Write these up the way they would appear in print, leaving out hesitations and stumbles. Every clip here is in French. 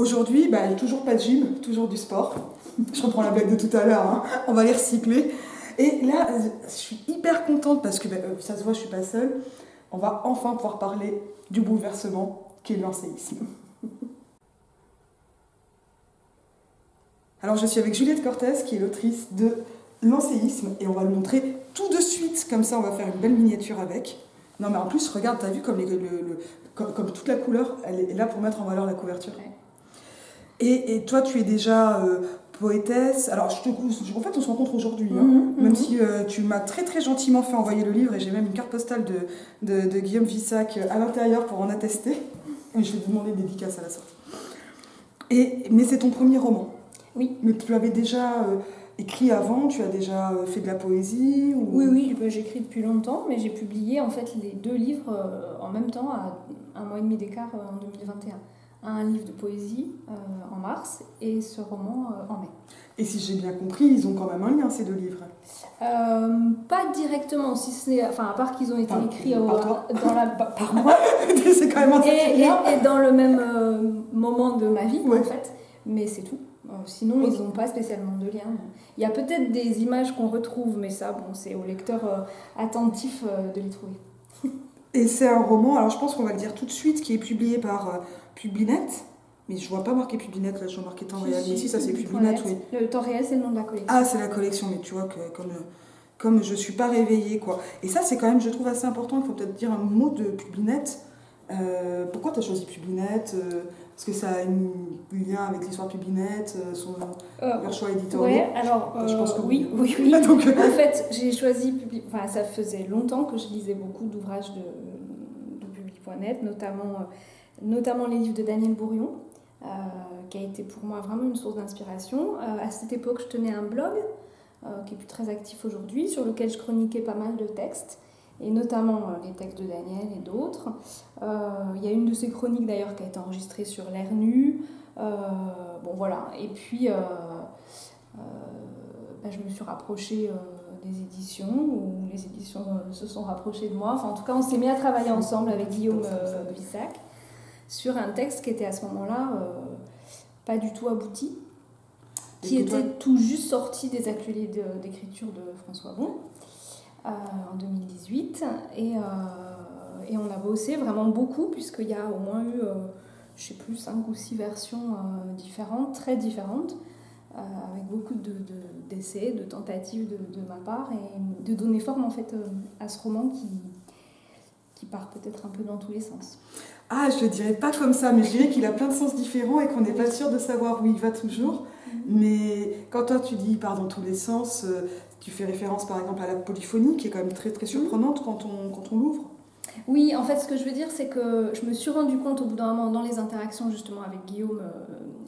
Aujourd'hui, toujours pas de gym, toujours du sport. Je reprends la blague de tout à l'heure, hein. On va les recycler. Et là, je suis hyper contente parce que ça se voit, je suis pas seule. On va enfin pouvoir parler du bouleversement qu'est l'enséisme. Alors je suis avec Juliette Cortez qui est l'autrice de l'enséisme et on va le montrer tout de suite, comme ça on va faire une belle miniature avec. Non mais en plus, regarde, t'as vu comme toute la couleur, elle est là pour mettre en valeur la couverture. Ouais. Et toi, tu es déjà poétesse. Alors, en fait, on se rencontre aujourd'hui, hein, même si tu m'as très très gentiment fait envoyer le livre et j'ai même une carte postale de Guillaume Vissac à l'intérieur pour en attester. Et je vais te demander une dédicace à la sortie. Mais c'est ton premier roman. Oui. Mais tu avais déjà écrit avant, tu as déjà fait de la poésie ou... Oui, j'écris depuis longtemps, mais j'ai publié en fait les 2 livres en même temps, à 1 mois et demi d'écart en 2021. Un livre de poésie en mars et ce roman en mai. Et si j'ai bien compris, ils ont quand même un lien, ces 2 livres. Pas directement, si ce n'est, à part qu'ils ont été écrits par moi. C'est quand même un sacré lien. Et dans le même moment de ma vie, ouais. En fait. Mais c'est tout. Sinon, ils n'ont pas spécialement de lien. Il y a peut-être des images qu'on retrouve, mais ça, c'est au lecteur attentif de les trouver. Et c'est un roman, alors je pense qu'on va le dire tout de suite, qui est publié par Publinet. Mais je vois pas marqué Publinet, là je vois marqué Temps Réel. Mais ici, ça c'est Publinet, oui. Le Temps Réel, c'est le nom de la collection. Ah, c'est la collection, mais tu vois que comme je suis pas réveillée, quoi. Et ça, c'est quand même, je trouve, assez important. Il faut peut-être dire un mot de Publinet. Pourquoi tu as choisi Publinet Est-ce que ça a un lien avec l'histoire de Publinet, leur choix éditorial? Oui, alors je pense que oui. Donc, en fait, j'ai choisi ça faisait longtemps que je lisais beaucoup d'ouvrages de Public.net, notamment les livres de Daniel Bourrion, qui a été pour moi vraiment une source d'inspiration. À cette époque, je tenais un blog qui est plus très actif aujourd'hui, sur lequel je chroniquais pas mal de textes, et notamment les textes de Daniel et d'autres. Il y a une de ces chroniques d'ailleurs qui a été enregistrée sur l'air nu. Voilà. Et puis, je me suis rapprochée des éditions, ou les éditions se sont rapprochées de moi. Enfin, en tout cas, on s'est mis à travailler ensemble avec Guillaume Vissac sur un texte qui était à ce moment-là pas du tout abouti, qui était tout juste sorti des ateliers d'écriture de François Bon. En 2018 et on a bossé vraiment beaucoup puisqu'il y a au moins eu 5 ou 6 versions différentes, très différentes, avec beaucoup d'essais, de tentatives de ma part et de donner forme en fait à ce roman qui part peut-être un peu dans tous les sens. Ah, je le dirais pas comme ça, mais je dirais qu'il a plein de sens différents et qu'on n'est pas sûr de savoir où il va toujours. Mais quand toi tu dis il part dans tous les sens, tu fais référence par exemple à la polyphonie qui est quand même très très surprenante quand on l'ouvre. Oui, en fait ce que je veux dire c'est que je me suis rendu compte au bout d'un moment dans les interactions justement avec Guillaume,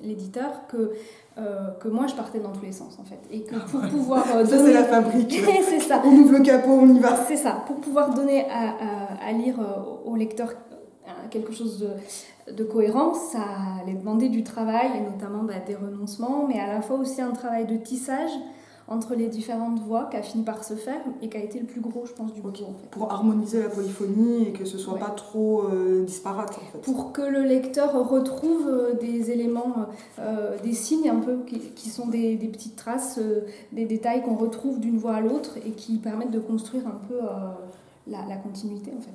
l'éditeur, que moi je partais dans tous les sens en fait. Et que pour pouvoir ça c'est la fabrique. C'est ça. On ouvre le capot, on y va. C'est ça, pour pouvoir donner à lire au lecteur quelque chose de cohérent, ça allait demander du travail et notamment des renoncements, mais à la fois aussi un travail de tissage entre les différentes voix qui a fini par se faire et qui a été le plus gros, je pense, du boulot. En fait. Pour harmoniser la polyphonie et que ce soit pas trop disparate en fait. Pour que le lecteur retrouve des éléments, des signes un peu qui sont des petites traces, des détails qu'on retrouve d'une voix à l'autre et qui permettent de construire un peu la continuité en fait.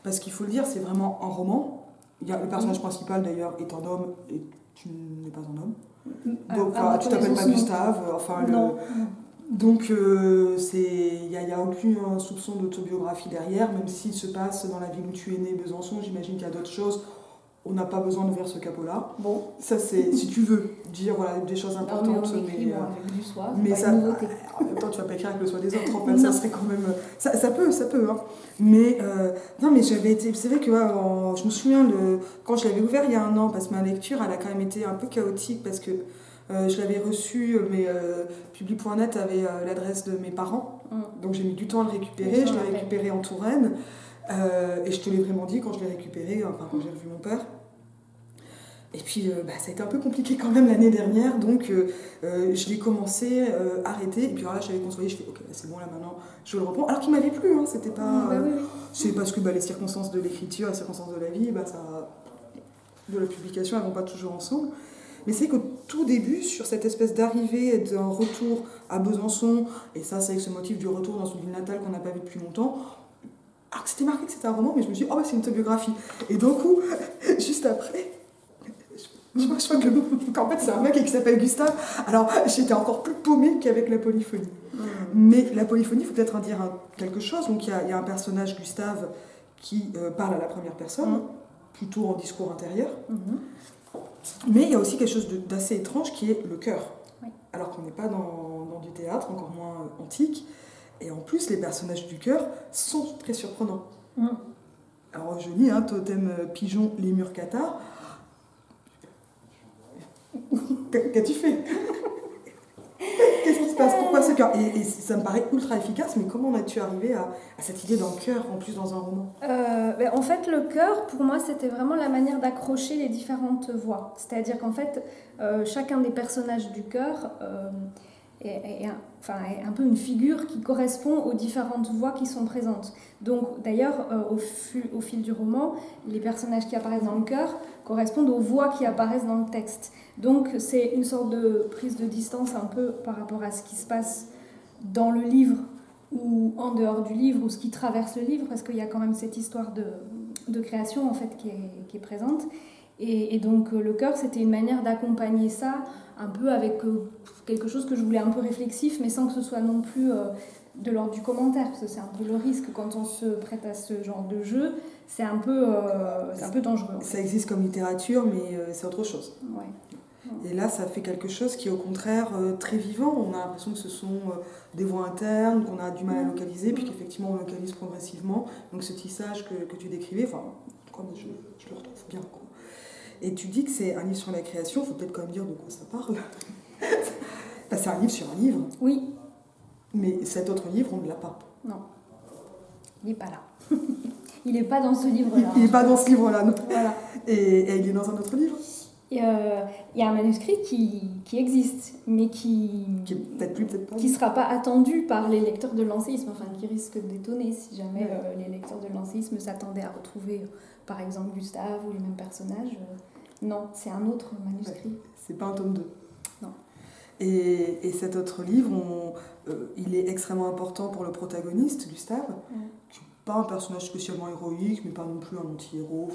Parce qu'il faut le dire, c'est vraiment un roman. Le personnage principal d'ailleurs est un homme et tu n'es pas un homme. Donc tu t'appelles pas Gustave. Non. Donc il n'y a aucun soupçon d'autobiographie derrière, même s'il se passe dans la ville où tu es né, Besançon, j'imagine qu'il y a d'autres choses. On n'a pas besoin d'ouvrir ce capot-là. Bon. Ça c'est si tu veux dire des choses importantes. Avec du soir, mais pas ça, une nouveauté. En même temps, tu vas pas écrire avec le soin des autres. En fait, ça serait quand même. Ça peut. Hein. Mais non, mais j'avais été. C'est vrai que je me souviens quand je l'avais ouvert il y a 1 an, parce que ma lecture, elle a quand même été un peu chaotique parce que je l'avais reçu, mais Public.net avait l'adresse de mes parents, donc j'ai mis du temps à le récupérer. Je l'ai récupéré en Touraine. Et je te l'ai vraiment dit quand je l'ai récupéré, quand j'ai revu mon père. Et puis ça a été un peu compliqué quand même l'année dernière, donc je l'ai commencé, arrêté, et puis alors là j'avais consolé, je fais ok, c'est bon là maintenant, je le reprends. Alors qu'il m'avait plu, hein, c'était pas. Oui. C'est parce que les circonstances de l'écriture, les circonstances de la vie, de la publication, elles vont pas toujours ensemble. Mais c'est qu'au tout début, sur cette espèce d'arrivée d'un retour à Besançon, et ça c'est avec ce motif du retour dans son ville natale qu'on n'a pas vu depuis longtemps, alors que c'était marqué que c'était un roman, mais je me suis dit, oh c'est une autobiographie. Et d'un coup, juste après, je crois qu'en fait c'est un mec qui s'appelle Gustave, alors j'étais encore plus paumée qu'avec la polyphonie. Mais la polyphonie, il faut peut-être en dire quelque chose. Donc il y a un personnage, Gustave, qui parle à la première personne, plutôt en discours intérieur. Mais il y a aussi quelque chose d'assez étrange qui est le chœur. Oui. Alors qu'on n'est pas dans du théâtre, encore moins antique. Et en plus, les personnages du chœur sont très surprenants. Alors je lis, Totem Pigeon, Lémur Cathare. Qu'as-tu fait? Qu'est-ce qui se passe? Pourquoi ce cœur? Et ça me paraît ultra efficace, mais comment as-tu arrivé à cette idée d'un cœur, en plus dans un roman? En fait, le chœur, pour moi, c'était vraiment la manière d'accrocher les différentes voix. C'est-à-dire qu'en fait, chacun des personnages du chœur est un peu une figure qui correspond aux différentes voix qui sont présentes. Donc, d'ailleurs, au fil du roman, les personnages qui apparaissent dans le chœur correspondent aux voix qui apparaissent dans le texte. Donc, c'est une sorte de prise de distance un peu par rapport à ce qui se passe dans le livre ou en dehors du livre, ou ce qui traverse le livre, parce qu'il y a quand même cette histoire de création en fait qui est présente. Et donc le chœur, c'était une manière d'accompagner ça un peu avec quelque chose que je voulais un peu réflexif, mais sans que ce soit non plus de l'ordre du commentaire, parce que c'est un peu le risque quand on se prête à ce genre de jeu, c'est un peu dangereux. Ça existe comme littérature, mais c'est autre chose. Ouais. Et là, ça fait quelque chose qui est au contraire très vivant. On a l'impression que ce sont des voix internes, qu'on a du mal à localiser, puis qu'effectivement on localise progressivement. Donc ce tissage que tu décrivais, je le retrouve bien, quoi. Et tu dis que c'est un livre sur la création, il faut peut-être quand même dire de quoi ça parle. C'est un livre sur un livre. Oui. Mais cet autre livre, on ne l'a pas. Non. Il n'est pas là. Il n'est pas dans ce livre-là. Il n'est pas dans ce livre-là, non. Voilà. Et il est dans un autre livre? Il y a un manuscrit qui existe, mais qui peut-être pas. Qui ne sera pas attendu par les lecteurs de l'Ancéisme, enfin qui risque d'étonner si jamais les lecteurs de l'Ancéisme s'attendaient à retrouver, par exemple, Gustave ou les mêmes personnages. Non, c'est un autre manuscrit. Ouais, c'est pas un tome 2. Non. Et cet autre livre, il est extrêmement important pour le protagoniste, Gustave, qui n'est pas un personnage spécialement héroïque, mais pas non plus un anti-héros,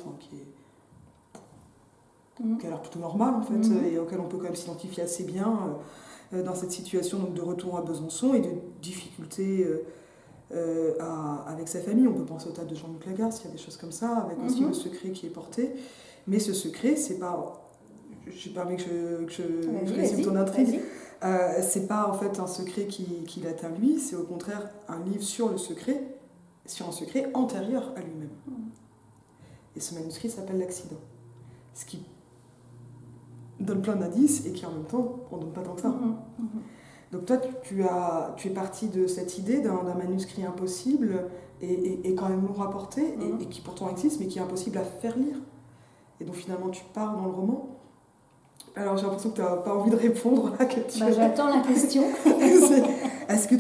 qui a l'air plutôt normal en fait, et auquel on peut quand même s'identifier assez bien dans cette situation donc, de retour à Besançon et de difficultés avec sa famille. On peut penser au théâtre de Jean-Luc Lagarce, il y a des choses comme ça, avec aussi le secret qui est porté. Mais ce secret, c'est pas... Je permets que je résume ton intrigue. C'est pas en fait un secret qu'il atteint lui, c'est au contraire un livre sur un secret antérieur à lui-même. Et ce manuscrit s'appelle L'Accident. Ce qui donne plein d'indices et qui en même temps on donne pas tant que ça. Donc toi tu es parti de cette idée d'un manuscrit impossible et quand même lourd à porter et qui pourtant existe mais qui est impossible à faire lire. Et donc finalement tu pars dans le roman. Alors j'ai l'impression que tu n'as pas envie de répondre à la question. J'attends la question. Est-ce que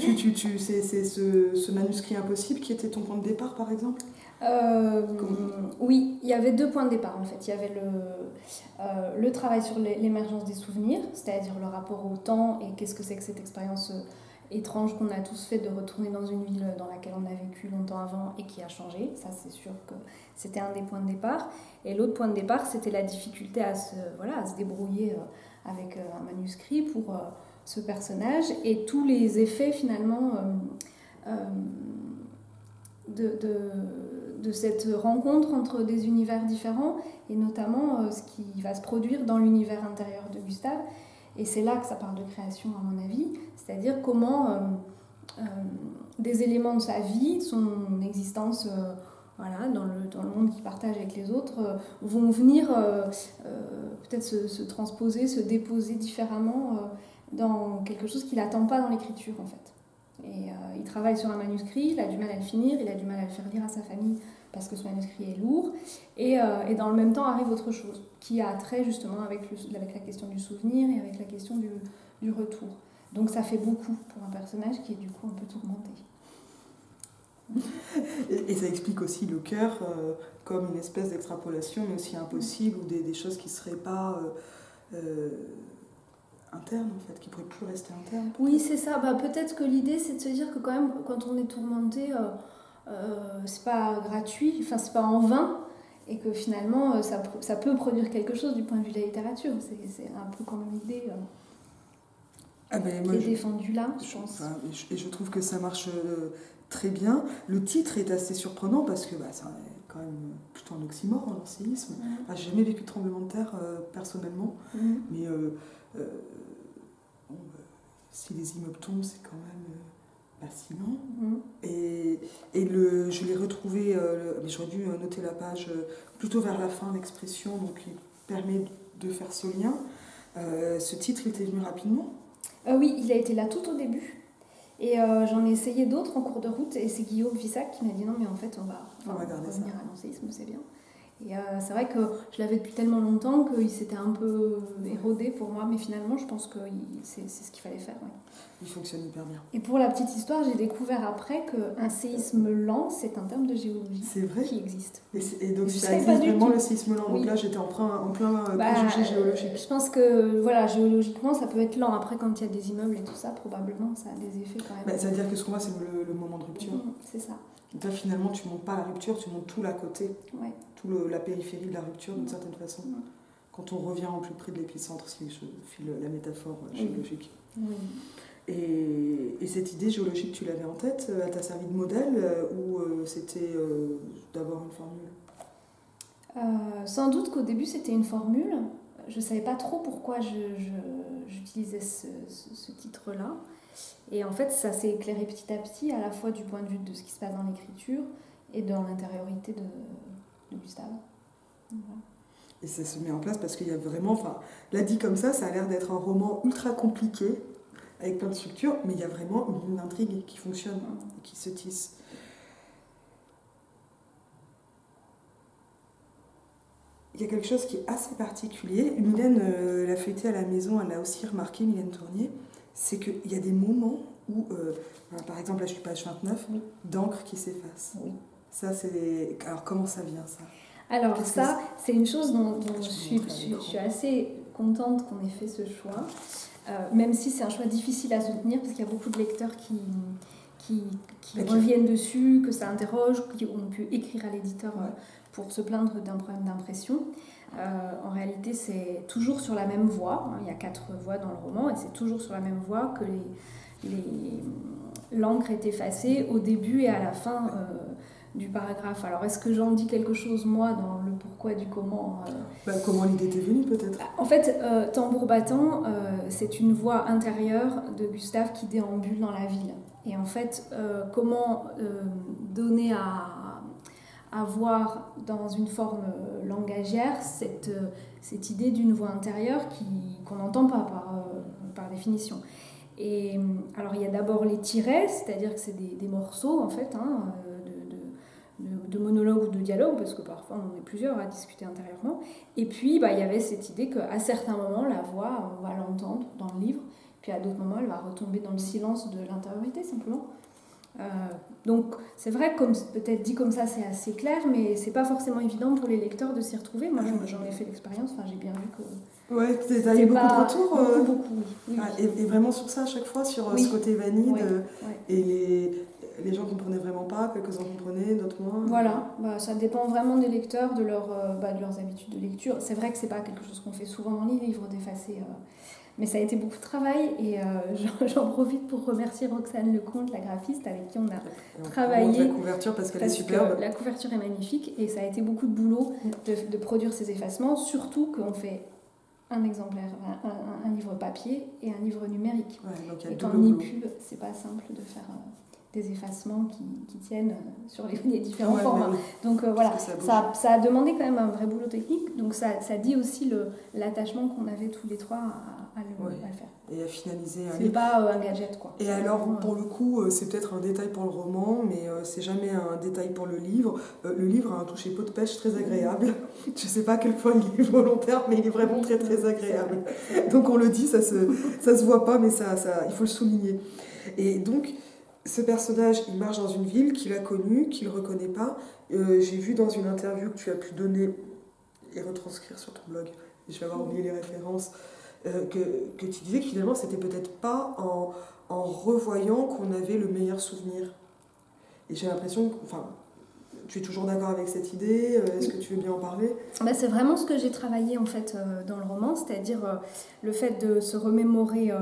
c'est ce manuscrit impossible qui était ton point de départ par exemple? Oui, il y avait 2 points de départ en fait. Il y avait le travail sur l'émergence des souvenirs, c'est-à-dire le rapport au temps et qu'est-ce que c'est que cette expérience étrange qu'on a tous fait de retourner dans une ville dans laquelle on a vécu longtemps avant et qui a changé. Ça, c'est sûr que c'était un des points de départ. Et l'autre point de départ, c'était la difficulté à se débrouiller avec un manuscrit pour ce personnage et tous les effets finalement de cette rencontre entre des univers différents et notamment ce qui va se produire dans l'univers intérieur de Gustave. Et c'est là que ça parle de création à mon avis, c'est-à-dire comment des éléments de sa vie, son existence dans le monde qu'il partage avec les autres, vont venir peut-être se transposer, se déposer différemment dans quelque chose qu'il n'attend pas dans l'écriture en fait. Et il travaille sur un manuscrit, il a du mal à le finir, il a du mal à le faire lire à sa famille parce que ce manuscrit est lourd, et dans le même temps arrive autre chose qui a trait justement avec la question du souvenir et avec la question du retour. Donc ça fait beaucoup pour un personnage qui est du coup un peu tourmenté. Et ça explique aussi le cœur comme une espèce d'extrapolation, mais aussi impossible, ou des choses qui ne seraient pas interne, en fait, qui pourrait plus rester interne. Oui, c'est ça. Peut-être que l'idée, c'est de se dire que quand même, quand on est tourmenté, c'est pas gratuit, enfin, c'est pas en vain, et que finalement, ça peut produire quelque chose du point de vue de la littérature. C'est un peu quand même l'idée qui est défendue là, je pense. Et je trouve que ça marche très bien. Le titre est assez surprenant parce que c'est quand même plutôt un oxymore, hein, l'enséisme. J'ai jamais vécu de tremblement de terre personnellement, mais si les immeubles tombent, c'est quand même fascinant. Et je l'ai retrouvé, mais j'aurais dû noter la page plutôt vers la fin, l'expression, donc qui permet de faire ce lien. Ce titre, il t'est venu rapidement? Oui, il a été là tout au début. Et j'en ai essayé d'autres en cours de route, et c'est Guillaume Vissac qui m'a dit non, mais en fait, on va revenir à l'enséisme, c'est bien. Et c'est vrai que je l'avais depuis tellement longtemps qu'il s'était un peu érodé pour moi, mais finalement, je pense que c'est ce qu'il fallait faire. Ouais. Il fonctionne hyper bien. Et pour la petite histoire, j'ai découvert après qu'un séisme lent, c'est un terme de géologie qui existe. Et donc, ça existe vraiment le séisme lent. Donc là, j'étais en plein préjugé géologique. Je pense que, géologiquement, ça peut être lent. Après, quand il y a des immeubles et tout ça, probablement, ça a des effets quand même. C'est-à-dire que ce qu'on voit, c'est le moment de rupture. C'est ça. Donc là, finalement, tu ne montes pas la rupture, tu montes tout l'à côté. Ouais. Tout la périphérie de la rupture, d'une certaine façon. Quand on revient en plus près de l'épicentre, si je file la métaphore géologique. Oui. Et cette idée géologique, tu l'avais en tête? Elle t'a servi de modèle ou c'était d'abord une formule? Sans doute qu'au début, c'était une formule. Je ne savais pas trop pourquoi j'utilisais ce titre-là. Et en fait, ça s'est éclairé petit à petit, à la fois du point de vue de ce qui se passe dans l'écriture et dans l'intériorité de Gustave. Voilà. Et ça se met en place parce qu'il y a vraiment... Là, dit comme ça a l'air d'être un roman ultra compliqué, avec plein de structures, mais il y a vraiment une intrigue qui fonctionne, et qui se tisse. Il y a quelque chose qui est assez particulier. Mylène l'a feuilleté à la maison, elle l'a aussi remarqué, Mylène Tournier, c'est qu'il y a des moments où, par exemple, là je suis page 29, d'encre qui s'efface. Oui. Ça, c'est... Alors, comment ça vient, ça? Alors, c'est une chose dont je suis assez contente qu'on ait fait ce choix, même si c'est un choix difficile à soutenir, parce qu'il y a beaucoup de lecteurs qui reviennent dessus, que ça interroge, qui ont pu écrire à l'éditeur pour se plaindre d'un problème d'impression. En réalité, c'est toujours sur la même voie. Il y a 4 voies dans le roman, et c'est toujours sur la même voie que l'encre est effacée au début et à la fin du paragraphe. Alors, est-ce que j'en dis quelque chose, moi, dans le pourquoi du comment Comment l'idée t'est venue, peut-être? En fait, Tambour battant, c'est une voix intérieure de Gustave qui déambule dans la ville. Et en fait, comment donner à voir dans une forme langagière cette idée d'une voix intérieure qu'on n'entend pas par définition. Et alors, il y a d'abord les tirets, c'est-à-dire que c'est des morceaux, en fait, de monologue ou de dialogue, parce que parfois on est plusieurs à discuter intérieurement. Et puis, il y avait cette idée qu'à certains moments, la voix, on va l'entendre dans le livre, puis à d'autres moments, elle va retomber dans le silence de l'intériorité, simplement. Donc, c'est vrai, comme peut-être dit comme ça, c'est assez clair, mais c'est pas forcément évident pour les lecteurs de s'y retrouver. Moi, j'en ai fait l'expérience, j'ai bien vu que... Ouais, t'as eu beaucoup de retours beaucoup, oui. Et vraiment sur ça, à chaque fois, sur ce côté vanille, et les gens comprenaient vraiment pas, quelques-uns comprenaient, d'autres moins. Voilà, ça dépend vraiment des lecteurs, de leurs habitudes de lecture. C'est vrai que c'est pas quelque chose qu'on fait souvent dans les livres, d'effacer... Mais ça a été beaucoup de travail, et j'en profite pour remercier Roxane Lecomte, la graphiste, avec qui on a travaillé. La couverture, parce qu'elle est superbe. La couverture est magnifique, et ça a été beaucoup de boulot de produire ces effacements, surtout qu'on fait un exemplaire, un livre papier et un livre numérique. Ouais, et qu'en e-pub, c'est pas simple de faire des effacements qui tiennent sur les différents formats. Donc voilà, ça a demandé quand même un vrai boulot technique, donc ça dit aussi l'attachement qu'on avait tous les trois à le faire. Et à finaliser un livre. C'est pas un gadget, quoi. Et alors, pour le coup, c'est peut-être un détail pour le roman, mais c'est jamais un détail pour le livre. Le livre a un toucher peau de pêche très agréable. Je sais pas à quel point il est volontaire, mais il est vraiment très très agréable. Donc on le dit, ça se voit pas, mais il faut le souligner. Et donc, ce personnage, il marche dans une ville qu'il a connue, qu'il ne reconnaît pas. J'ai vu dans une interview que tu as pu donner et retranscrire sur ton blog, et je vais avoir oublié les références, que tu disais que finalement, c'était peut-être pas en revoyant qu'on avait le meilleur souvenir. Et j'ai l'impression que, enfin, tu es toujours d'accord avec cette idée? Est-ce que tu veux bien en parler? Bah, c'est vraiment ce que j'ai travaillé en fait dans le roman, c'est-à-dire le fait de se remémorer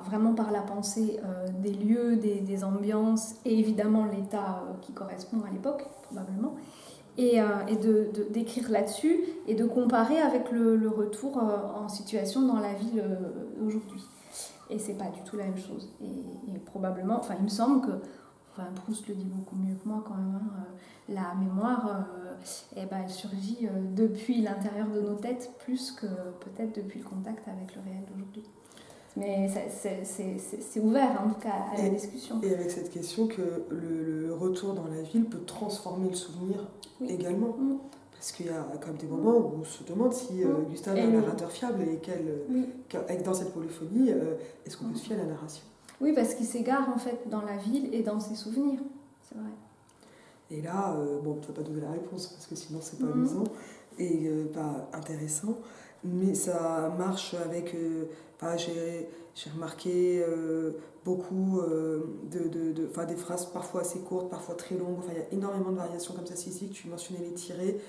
vraiment par la pensée des lieux, des ambiances et évidemment l'état qui correspond à l'époque probablement. Et d'écrire là-dessus et de comparer avec le retour en situation dans la ville aujourd'hui. Et c'est pas du tout la même chose. Et probablement, enfin il me semble que, enfin Proust le dit beaucoup mieux que moi quand même, hein, la mémoire, elle surgit depuis l'intérieur de nos têtes plus que peut-être depuis le contact avec le réel d'aujourd'hui. Mais c'est ouvert en tout cas à la discussion. Et avec cette question que le retour dans la ville peut transformer le souvenir également. Parce qu'il y a quand même des moments où on se demande si Gustave est un narrateur fiable et dans cette polyphonie, est-ce qu'on peut se fier à la narration? Oui, parce qu'il s'égare en fait dans la ville et dans ses souvenirs, c'est vrai. Et là, bon, tu ne vas pas donner la réponse parce que sinon c'est pas amusant et pas intéressant, mais ça marche avec. J'ai remarqué beaucoup des phrases parfois assez courtes, parfois très longues. Enfin, il y a énormément de variations comme ça ici. Tu mentionnais les tirés.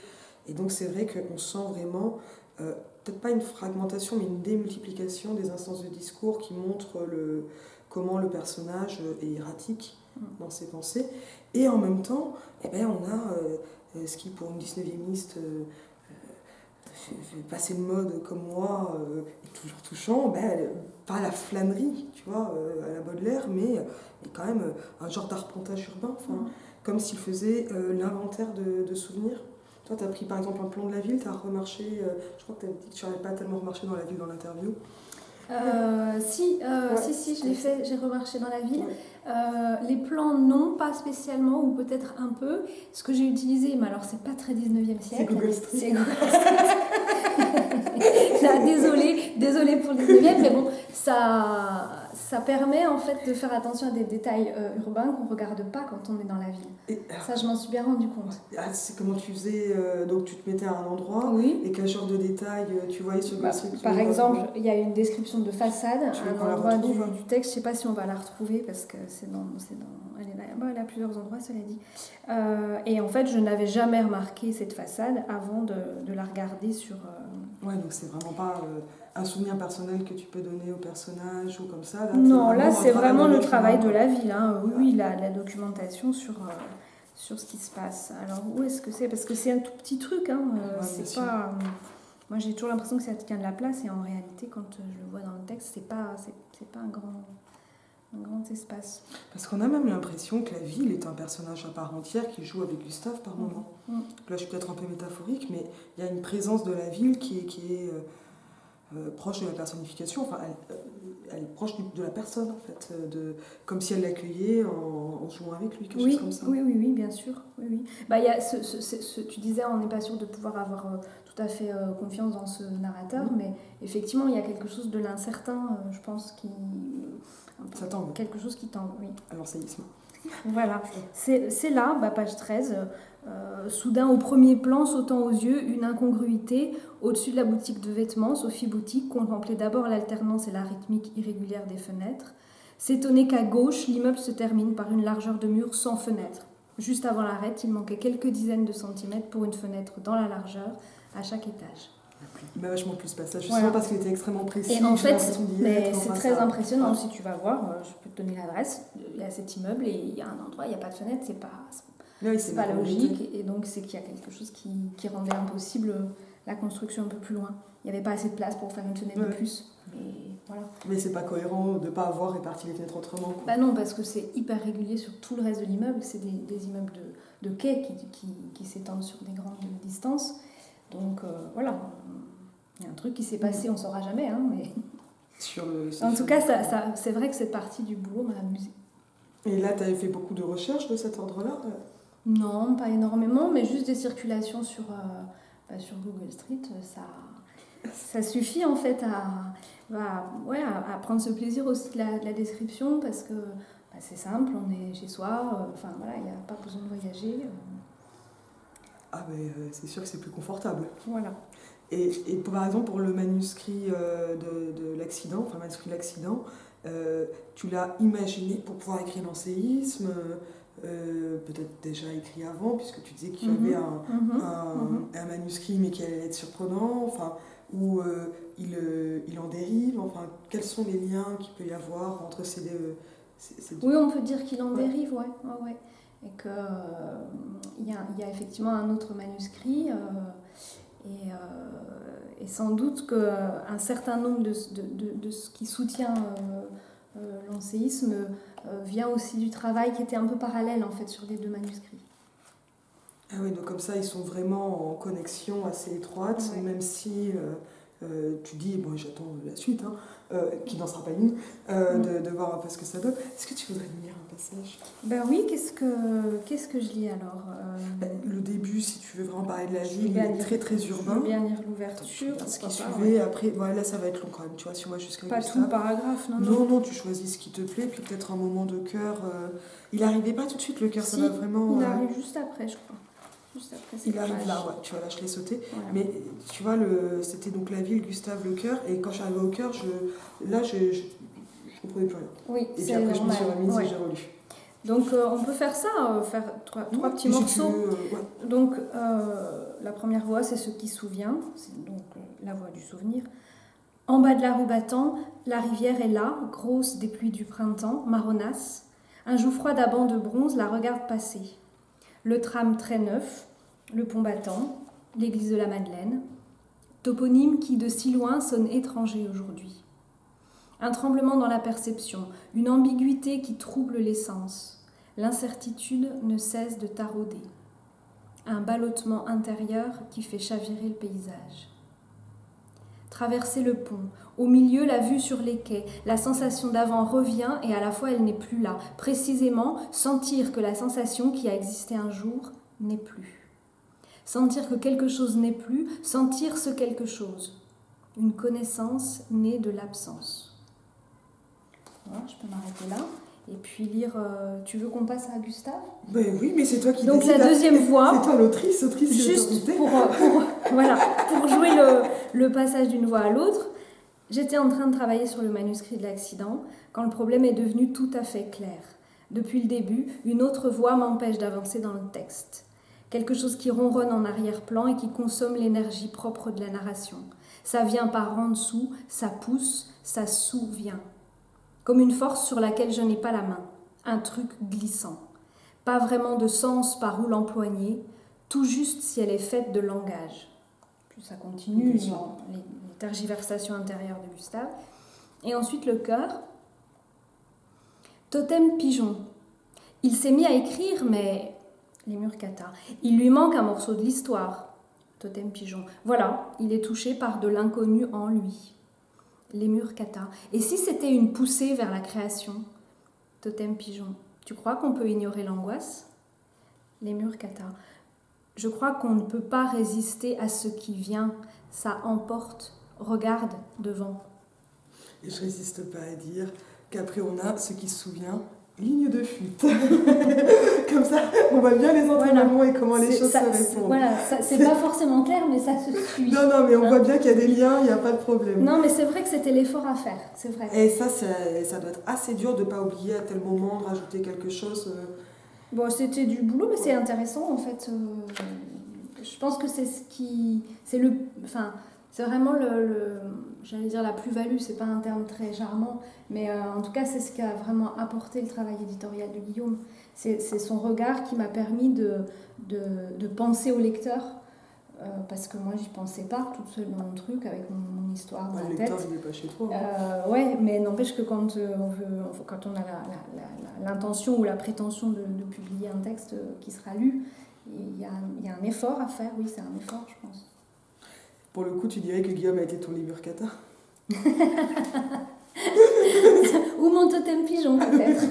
Et donc c'est vrai qu'on sent vraiment, peut-être pas une fragmentation, mais une démultiplication des instances de discours qui montrent comment le personnage est erratique dans ses pensées. Et en même temps, on a ce qui pour une 19e-iste fait passer le mode comme moi, est toujours touchant, pas la flânerie, tu vois, à la Baudelaire, mais quand même un genre d'arpentage urbain, comme s'il faisait l'inventaire de souvenirs. Toi, tu as pris par exemple un plan de la ville, tu as remarché, je crois que tu as dit que tu n'avais pas tellement remarché dans la ville dans l'interview. Si, je l'ai fait, j'ai remarché dans la ville. Les plans, non, pas spécialement, ou peut-être un peu. Ce que j'ai utilisé, mais alors c'est pas très 19e siècle. C'est Google Street. C'est Google Street. Là, désolée pour le 19e, mais bon, ça permet en fait de faire attention à des détails urbains qu'on ne regarde pas quand on est dans la ville. Ça, je m'en suis bien rendu compte. C'est comment tu faisais, donc tu te mettais à un endroit, et quel genre de détails tu voyais sur Google Street? Par exemple, il y a une description de façade à un endroit du texte, je ne sais pas si on va la retrouver parce que elle est à plusieurs endroits, cela dit. Et en fait, je n'avais jamais remarqué cette façade avant de la regarder sur... Ouais, donc c'est vraiment pas un souvenir personnel que tu peux donner au personnage ou comme ça. Là, non, là c'est vraiment le travail de la ville. Hein. Oui, la documentation sur ce qui se passe. Alors où est-ce que c'est? Parce que c'est un tout petit truc. Hein. C'est pas... Moi j'ai toujours l'impression que ça tient de la place et en réalité quand je le vois dans le texte, c'est pas un grand espace. Parce qu'on a même l'impression que la ville est un personnage à part entière qui joue avec Gustave par moment. Là je suis peut-être un peu métaphorique, mais il y a une présence de la ville qui est proche de la personnification, enfin elle est proche de la personne en fait, comme si elle l'accueillait en jouant avec lui, quelque chose comme ça. Oui, bien sûr. Oui. Bah, y a tu disais on n'est pas sûr de pouvoir avoir tout à fait confiance dans ce narrateur, mais effectivement il y a quelque chose de l'incertain, je pense, ça tend. Quelque chose qui tend, oui. Alors séisme. Voilà, c'est là, page 13, soudain au premier plan, sautant aux yeux, une incongruité. Au-dessus de la boutique de vêtements, Sophie Boutique contemplait d'abord l'alternance et la rythmique irrégulière des fenêtres. S'étonnait qu'à gauche, l'immeuble se termine par une largeur de mur sans fenêtre. Juste avant l'arête, il manquait quelques dizaines de centimètres pour une fenêtre dans la largeur à chaque étage. Il m'a vachement plus passage, justement parce qu'il était extrêmement précis. Et en fait, c'est très impressionnant. Si tu vas voir, je peux te donner l'adresse, il y a cet immeuble et il y a un endroit, il n'y a pas de fenêtre, c'est pas logique. Et donc, c'est qu'il y a quelque chose qui rendait impossible la construction un peu plus loin. Il n'y avait pas assez de place pour faire une fenêtre de plus. Et voilà. Mais c'est pas cohérent de ne pas avoir réparti les fenêtres autrement. Quoi. Non, parce que c'est hyper régulier sur tout le reste de l'immeuble. C'est des immeubles de quais qui s'étendent sur des grandes distances. Donc, voilà. Il y a un truc qui s'est passé, on ne saura jamais. Hein, mais... En tout cas, c'est vrai que cette partie du boulot m'a amusée. Et là, tu avais fait beaucoup de recherches de cet ordre-là? Non, pas énormément, mais juste des circulations sur Google Street, ça suffit en fait à prendre ce plaisir aussi de la description parce que c'est simple, on est chez soi, il n'y a pas besoin de voyager. Ah, mais c'est sûr que c'est plus confortable. Voilà. Et par exemple, pour le manuscrit de l'accident, enfin, manuscrit de l'accident, tu l'as imaginé pour pouvoir écrire l'enséisme, peut-être déjà écrit avant, puisque tu disais qu'il y avait un manuscrit, mais qui allait être surprenant, enfin, où il en dérive, enfin, quels sont les liens qu'il peut y avoir entre ces deux. Oui, on peut dire qu'il en dérive, ouais. Et qu'il y a effectivement un autre manuscrit, et sans doute qu'un certain nombre de ce qui soutient l'enséisme vient aussi du travail qui était un peu parallèle en fait sur les deux manuscrits. Ah oui, donc comme ça, ils sont vraiment en connexion assez étroite, même si tu dis, bon, j'attends la suite, qui n'en sera pas une, de voir un peu ce que ça donne. Est-ce que tu voudrais me lire un passage ? Ben oui, qu'est-ce que je lis alors le début, si tu veux vraiment parler de la ville, il est très très urbain. Je veux bien lire l'ouverture. Ce qui suivait, après, voilà, ça va être long quand même, tu vois, si on va jusqu'à pas tout le paragraphe, non. Non, tu choisis ce qui te plaît, puis peut-être un moment de cœur. Il n'arrivait pas tout de suite, le cœur, si, ça va vraiment... il arrive juste après, je crois. Juste après il arrive là, ouais, tu vois, là je l'ai sauté. Voilà. Mais tu vois, c'était donc la ville, Gustave Lecœur, et quand j'arrivais au cœur, je comprenais plus rien. Oui, et puis après, je me suis remise et j'ai relu. Donc on peut faire ça, faire trois petits morceaux. Si tu veux, Donc la première voix, c'est ce qui souvient, c'est donc la voix du souvenir. En bas de la rue Battant, la rivière est là, grosse des pluies du printemps, marronasse. Un jouffroid d'abans de bronze la regarde passer. Le tram très neuf, le pont battant, l'église de la Madeleine, toponyme qui de si loin sonne étranger aujourd'hui. Un tremblement dans la perception, une ambiguïté qui trouble les sens. L'incertitude ne cesse de tarauder. Un ballottement intérieur qui fait chavirer le paysage. Traverser le pont, au milieu la vue sur les quais, la sensation d'avant revient et à la fois elle n'est plus là. Précisément, sentir que la sensation qui a existé un jour n'est plus. Sentir que quelque chose n'est plus, sentir ce quelque chose. Une connaissance née de l'absence. Voilà, je peux m'arrêter là. Et puis lire... tu veux qu'on passe à Gustave ? Ben oui, mais c'est toi qui Donc la deuxième voix... C'est toi l'autrice juste pour jouer le passage d'une voix à l'autre, j'étais en train de travailler sur le manuscrit de l'accident quand le problème est devenu tout à fait clair. Depuis le début, une autre voix m'empêche d'avancer dans le texte. Quelque chose qui ronronne en arrière-plan et qui consomme l'énergie propre de la narration. Ça vient par en dessous, ça pousse, ça souvient. Comme une force sur laquelle je n'ai pas la main, un truc glissant. Pas vraiment de sens par où l'empoigner, tout juste si elle est faite de langage. Puis ça continue, les tergiversations intérieures de Gustave. Et ensuite le chœur. Totem pigeon. Il s'est mis à écrire, mais... Les Murkata. Il lui manque un morceau de l'histoire. Totem pigeon. Voilà, il est touché par de l'inconnu en lui. Les Murkata. Et si c'était une poussée vers la création ? Totem pigeon. Tu crois qu'on peut ignorer l'angoisse ? Les Murkata. Je crois qu'on ne peut pas résister à ce qui vient. Ça emporte. Regarde devant. Et je résiste pas à dire qu'après on a ce qui se souvient, ligne de fuite. Comme ça, on voit bien les entraînements et comment les choses se répondent. Voilà, c'est pas forcément clair, mais ça se suit. Non, mais on voit bien qu'il y a des liens, il n'y a pas de problème. Non, mais c'est vrai que c'était l'effort à faire, c'est vrai. Et ça doit être assez dur de ne pas oublier à tel moment de rajouter quelque chose. Bon, c'était du boulot, mais c'est intéressant en fait. Je pense que c'est ce qui... C'est vraiment j'allais dire la plus-value, c'est pas un terme très charmant, mais en tout cas c'est ce qui a vraiment apporté le travail éditorial de Guillaume. C'est son regard qui m'a permis de penser au lecteur, parce que moi j'y pensais pas toute seule dans mon truc avec mon histoire dans la tête. Le lecteur il n'est pas chez toi. Ouais, mais n'empêche que quand on a l'intention ou la prétention de publier un texte qui sera lu, il y a un effort à faire, oui c'est un effort je pense. Pour le coup, tu dirais que Guillaume a été ton Murkata. Ou mon totem pigeon, peut-être.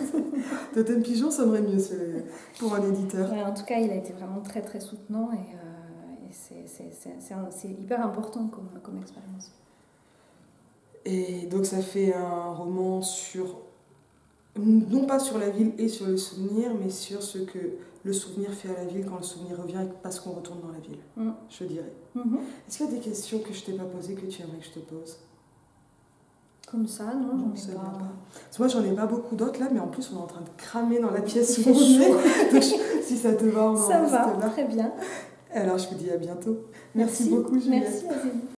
Totem pigeon sonnerait mieux pour un éditeur. Ouais, en tout cas, il a été vraiment très très soutenant et c'est hyper important comme expérience. Et donc ça fait un roman non pas sur la ville et sur le souvenir, mais sur ce que le souvenir fait à la ville quand le souvenir revient et parce qu'on retourne dans la ville, je dirais. Est-ce qu'il y a des questions que je t'ai pas posées que tu aimerais que je te pose? Comme ça, non, j'en ai pas. Parce que moi, j'en ai pas beaucoup d'autres là, mais en plus, on est en train de cramer dans la pièce où Il fait on est. chaud. Donc, si ça te va, on en Ça reste va, là. très bien. Alors, je vous dis à bientôt. Merci beaucoup, Juliette. Merci, Azélie.